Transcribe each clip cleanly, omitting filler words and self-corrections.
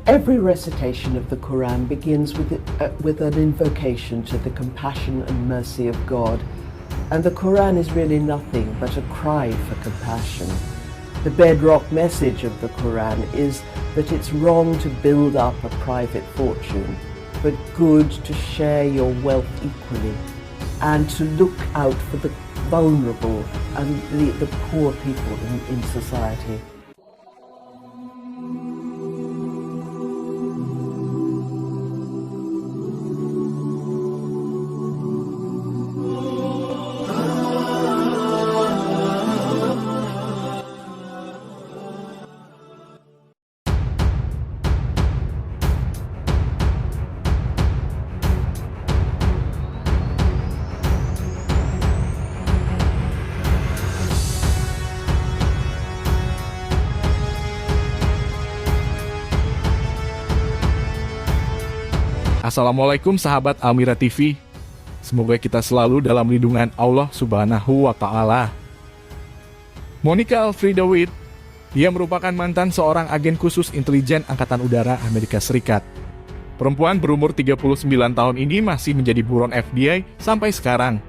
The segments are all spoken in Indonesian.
Every recitation of the Quran begins with an invocation to the compassion and mercy of God, and the Quran is really nothing but a cry for compassion. The bedrock message of the Quran is that it's wrong to build up a private fortune, but good to share your wealth equally and to look out for the vulnerable and the poor people in society. Assalamualaikum sahabat Almira TV. Semoga kita selalu dalam lindungan Allah Subhanahu wa Ta'ala. Monica Elfriede Witt, dia merupakan mantan seorang agen khusus intelijen Angkatan Udara Amerika Serikat. Perempuan berumur 39 tahun ini masih menjadi buron FBI sampai sekarang.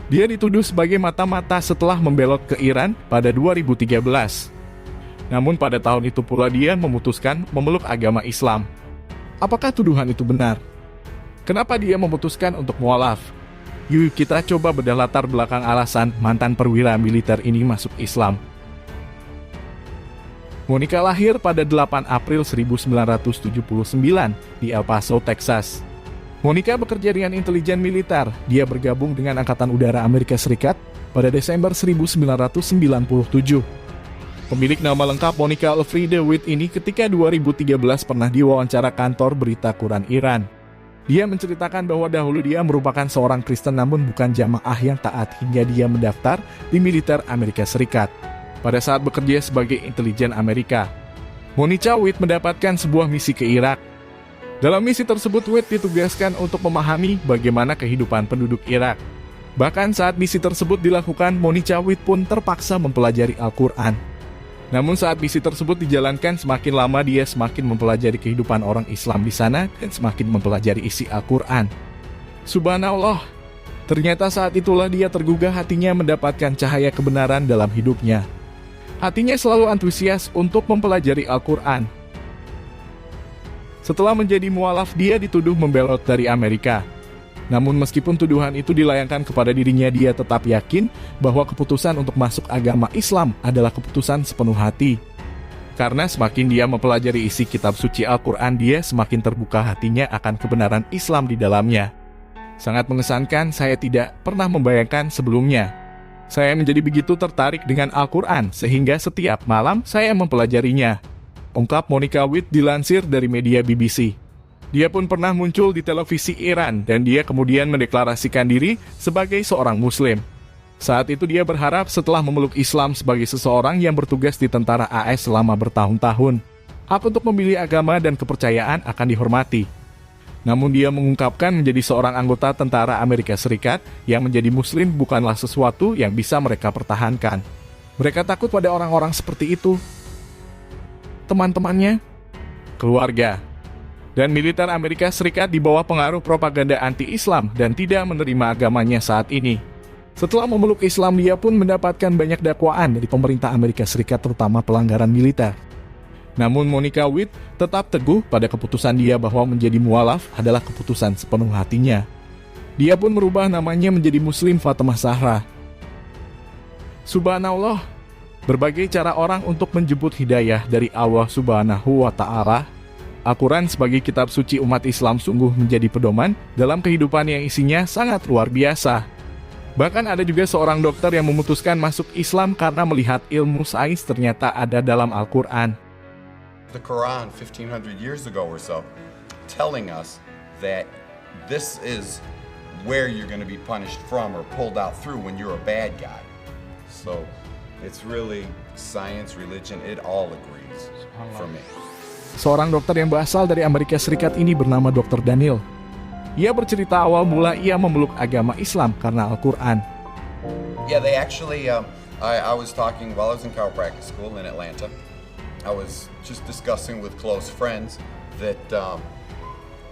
Dia dituduh sebagai mata-mata setelah membelot ke Iran pada 2013. Namun pada tahun itu pula dia memutuskan memeluk agama Islam. Apakah tuduhan itu benar? Kenapa dia memutuskan untuk mualaf? Yuk kita coba bedah latar belakang alasan mantan perwira militer ini masuk Islam. Monica lahir pada 8 April 1979 di El Paso, Texas. Monica bekerja dengan intelijen militer. Dia bergabung dengan Angkatan Udara Amerika Serikat pada Desember 1997. Pemilik nama lengkap Monica Elfriede Witt ini ketika 2013 pernah diwawancara kantor berita Quran Iran. Dia menceritakan bahwa dahulu dia merupakan seorang Kristen namun bukan jamaah yang taat hingga dia mendaftar di militer Amerika Serikat. Pada saat bekerja sebagai intelijen Amerika, Monica Witt mendapatkan sebuah misi ke Irak. Dalam misi tersebut, Witt ditugaskan untuk memahami bagaimana kehidupan penduduk Irak. Bahkan saat misi tersebut dilakukan, Monica Witt pun terpaksa mempelajari Al-Quran. Namun saat misi tersebut dijalankan, semakin lama dia semakin mempelajari kehidupan orang Islam di sana dan semakin mempelajari isi Al-Quran. Subhanallah, ternyata saat itulah dia tergugah hatinya mendapatkan cahaya kebenaran dalam hidupnya. Hatinya selalu antusias untuk mempelajari Al-Quran. Setelah menjadi mualaf, dia dituduh membelot dari Amerika. Namun meskipun tuduhan itu dilayangkan kepada dirinya, dia tetap yakin bahwa keputusan untuk masuk agama Islam adalah keputusan sepenuh hati. Karena semakin dia mempelajari isi kitab suci Al-Quran, dia semakin terbuka hatinya akan kebenaran Islam di dalamnya. Sangat mengesankan, saya tidak pernah membayangkan sebelumnya. Saya menjadi begitu tertarik dengan Al-Quran sehingga setiap malam saya mempelajarinya. Ungkap Monica Witt dilansir dari media BBC. Dia pun pernah muncul di televisi Iran dan dia kemudian mendeklarasikan diri sebagai seorang Muslim. Saat itu dia berharap setelah memeluk Islam sebagai seseorang yang bertugas di tentara AS selama bertahun-tahun, hak untuk memilih agama dan kepercayaan akan dihormati. Namun dia mengungkapkan menjadi seorang anggota tentara Amerika Serikat yang menjadi Muslim bukanlah sesuatu yang bisa mereka pertahankan. Mereka takut pada orang-orang seperti itu. Teman-temannya, keluarga, dan militer Amerika Serikat di bawah pengaruh propaganda anti-Islam dan tidak menerima agamanya saat ini. Setelah memeluk Islam, dia pun mendapatkan banyak dakwaan dari pemerintah Amerika Serikat terutama pelanggaran militer. Namun Monica Witt tetap teguh pada keputusan dia bahwa menjadi mualaf adalah keputusan sepenuh hatinya. Dia pun merubah namanya menjadi Muslim Fatimah Zahra. Subhanallah, berbagai cara orang untuk menjemput hidayah dari Allah Subhanahu wa Ta'ala. Al-Quran sebagai kitab suci umat Islam sungguh menjadi pedoman dalam kehidupan yang isinya sangat luar biasa. Bahkan ada juga seorang dokter yang memutuskan masuk Islam karena melihat ilmu sains ternyata ada dalam Al-Quran. The Quran 1500 years ago or so telling us that this is where you're going to be punished from or pulled out through when you're a bad guy. So it's really science, religion, it all agrees for me. Seorang dokter yang berasal dari Amerika Serikat ini bernama Dr. Daniel. Ia bercerita awal mula ia memeluk agama Islam karena Al-Quran. Yeah, they actually, I was talking while I was in chiropractic school in Atlanta. I was just discussing with close friends that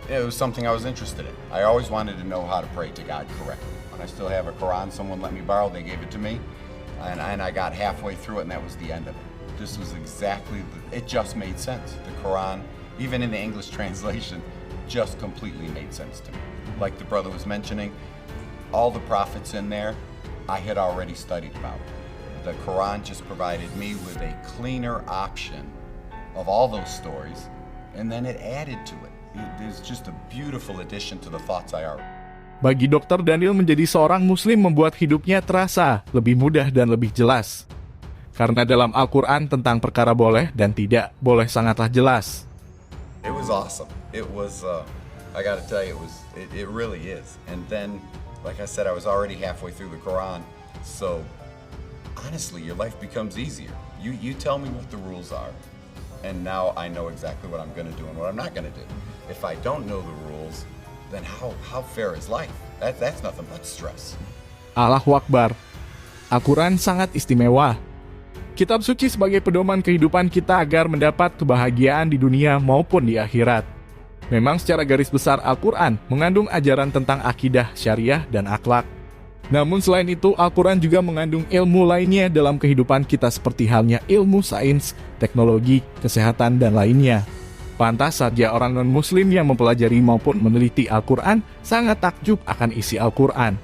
it was something I was interested in. I always wanted to know how to pray to God correctly. When I still have a Quran, someone let me borrow, they gave it to me, and I got halfway through it, and that was the end of it. This was exactly, it just made sense. The Quran, even in the English translation, just completely made sense to me. Like the brother was mentioning, all the prophets in there, I had already studied about. The Quran just provided me with a cleaner option of all those stories, and then it added to it. It's just a beautiful addition to the thoughts I already. Bagi Dr. Daniel, menjadi seorang muslim membuat hidupnya terasa lebih mudah dan lebih jelas. Karena dalam Al-Quran tentang perkara boleh dan tidak boleh sangatlah jelas. It was awesome. It was, I gotta tell you, it really is. And then, like I said, I was already halfway through the Quran, so honestly, your life becomes easier. You tell me what the rules are, and now I know exactly what I'm gonna do and what I'm not gonna do. If I don't know the rules, then how fair is life? That's nothing but stress. Allahu Akbar. Al-Quran sangat istimewa. Kitab suci sebagai pedoman kehidupan kita agar mendapat kebahagiaan di dunia maupun di akhirat. Memang secara garis besar Al-Quran mengandung ajaran tentang akidah, syariah, dan akhlak. Namun selain itu, Al-Quran juga mengandung ilmu lainnya dalam kehidupan kita seperti halnya ilmu sains, teknologi, kesehatan, dan lainnya. Pantas saja orang non-muslim yang mempelajari maupun meneliti Al-Quran sangat takjub akan isi Al-Quran.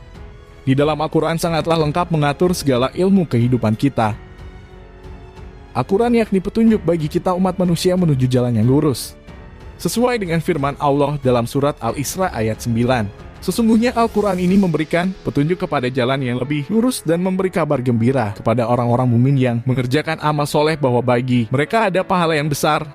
Di dalam Al-Quran sangatlah lengkap mengatur segala ilmu kehidupan kita. Al-Quran yakni petunjuk bagi kita umat manusia menuju jalan yang lurus. Sesuai dengan firman Allah dalam surat Al-Isra ayat 9. Sesungguhnya Al-Quran ini memberikan petunjuk kepada jalan yang lebih lurus dan memberi kabar gembira kepada orang-orang mukmin yang mengerjakan amal soleh bahwa bagi mereka ada pahala yang besar.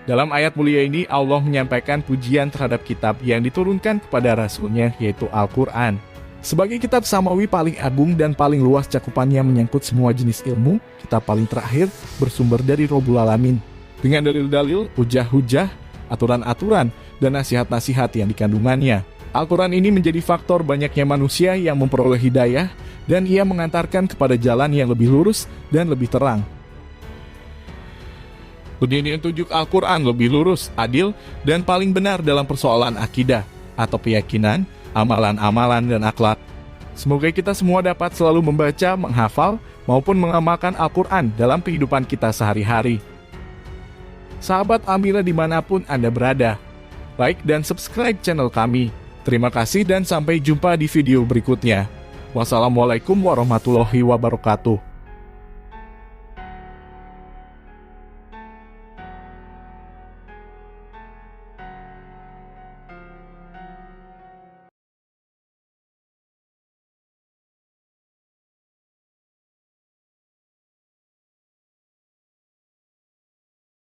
Dalam ayat mulia ini Allah menyampaikan pujian terhadap kitab yang diturunkan kepada Rasul-Nya, yaitu Al-Quran. Sebagai kitab samawi paling agung dan paling luas cakupannya menyangkut semua jenis ilmu, kitab paling terakhir bersumber dari Rabbul Alamin. Dengan dalil-dalil, hujah-hujah, aturan-aturan, dan nasihat-nasihat yang dikandungannya. Al-Quran ini menjadi faktor banyaknya manusia yang memperoleh hidayah dan ia mengantarkan kepada jalan yang lebih lurus dan lebih terang. Begini tunjuk Al-Quran lebih lurus, adil, dan paling benar dalam persoalan akidah atau keyakinan, amalan-amalan, dan akhlak. Semoga kita semua dapat selalu membaca, menghafal, maupun mengamalkan Al-Quran dalam kehidupan kita sehari-hari. Sahabat Amira dimanapun Anda berada, like dan subscribe channel kami. Terima kasih dan sampai jumpa di video berikutnya. Wassalamualaikum warahmatullahi wabarakatuh.